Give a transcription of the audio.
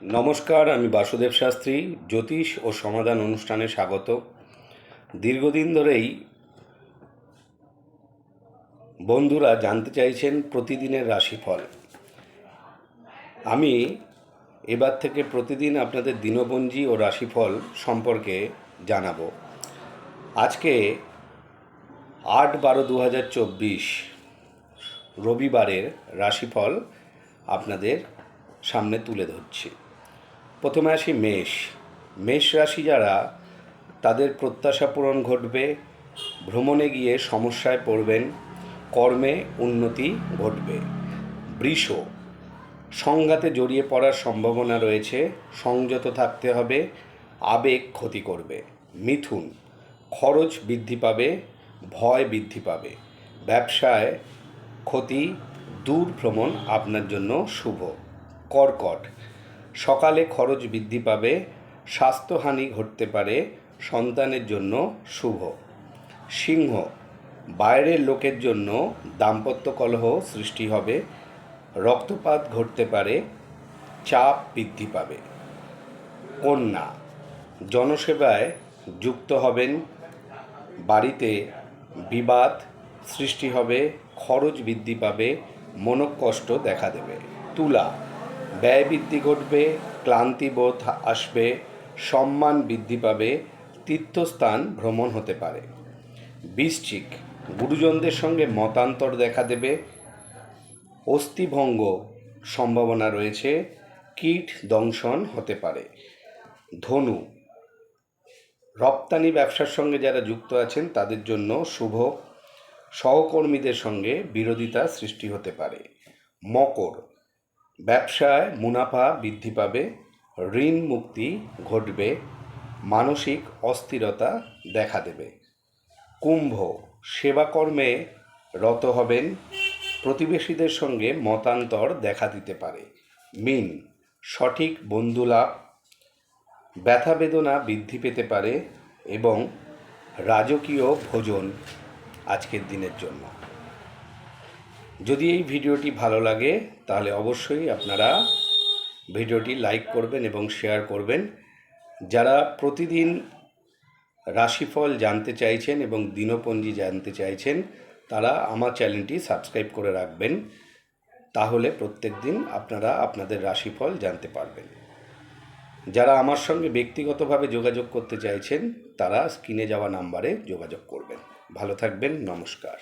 নমস্কার, আমি বাসুদেব শাস্ত্রী। জ্যোতিষ ও সমাধান অনুষ্ঠানে স্বাগত। দীর্ঘদিন ধরেই বন্ধুরা জানতে চাইছেন প্রতিদিনের রাশিফল। আমি এবার থেকে প্রতিদিন আপনাদের দিনপঞ্জি ও রাশিফল সম্পর্কে জানাবো। আজকে 8/12/2024 রবিবারের রাশিফল আপনাদের সামনে তুলে ধরছি। প্রথমে আসি মেষ রাশি যারা, তাদের প্রত্যাশা পূরণ ঘটবে, ভ্রমণে গিয়ে সমস্যায় পড়বেন, কর্মে উন্নতি ঘটবে। বৃষ, সংঘাতে জড়িয়ে পড়ার সম্ভাবনা রয়েছে, সংযত থাকতে হবে, আবেগ ক্ষতি করবে। মিথুন, খরচ বৃদ্ধি পাবে, ভয় বৃদ্ধি পাবে, ব্যবসায় ক্ষতি, দূর ভ্রমণ আপনার জন্য শুভ। কর্কট, সকালে খরচ বৃদ্ধি পাবে, স্বাস্থ্যহানি ঘটতে পারে, সন্তানের জন্য শুভ। সিংহ, বাইরের লোকের জন্য দাম্পত্য কলহ সৃষ্টি হবে, রক্তপাত ঘটতে পারে, চাপ বৃদ্ধি পাবে। কন্যা, জনসেবায় যুক্ত হবেন, বাড়িতে বিবাদ সৃষ্টি হবে, খরচ বৃদ্ধি পাবে, মনোকষ্ট দেখা দেবে। তুলা, ব্যয় বৃদ্ধি ঘটবে, ক্লান্তিবোধ আসবে, সম্মান বৃদ্ধি পাবে, তীর্থস্থান ভ্রমণ হতে পারে। বৃশ্চিক, গুরুজনদের সঙ্গে মতান্তর দেখা দেবে, অস্থিভঙ্গ সম্ভাবনা রয়েছে, কীট দংশন হতে পারে। ধনু, রপ্তানি ব্যবসার সঙ্গে যারা যুক্ত আছেন তাদের জন্য শুভ, সহকর্মীদের সঙ্গে বিরোধিতা সৃষ্টি হতে পারে। মকর, ব্যবসায় মুনাফা বৃদ্ধি পাবে, ঋণ মুক্তি ঘটবে, মানসিক অস্থিরতা দেখা দেবে। কুম্ভ, সেবাকর্মে রত হবেন, প্রতিবেশীদের সঙ্গে মতান্তর দেখা দিতে পারে। মীন, সঠিক বন্ধুলাভ, ব্যথা বেদনা বৃদ্ধি পেতে পারে এবং রাজকীয় ভোজন আজকের দিনের জন্য। যদি এই ভিডিওটি ভালো লাগে তাহলে অবশ্যই আপনারা ভিডিওটি লাইক করবেন এবং শেয়ার করবেন। যারা প্রতিদিন রাশিফল জানতে চাইছেন এবং দিনপঞ্জি জানতে চাইছেন তারা আমার চ্যানেলটি সাবস্ক্রাইব করে রাখবেন, তাহলে প্রত্যেক দিন আপনারা আপনাদের রাশিফল জানতে পারবেন। যারা আমার সঙ্গে ব্যক্তিগতভাবে যোগাযোগ করতে চাইছেন তারা স্ক্রিনে যাওয়া নাম্বারে যোগাযোগ করবেন। ভালো থাকবেন, নমস্কার।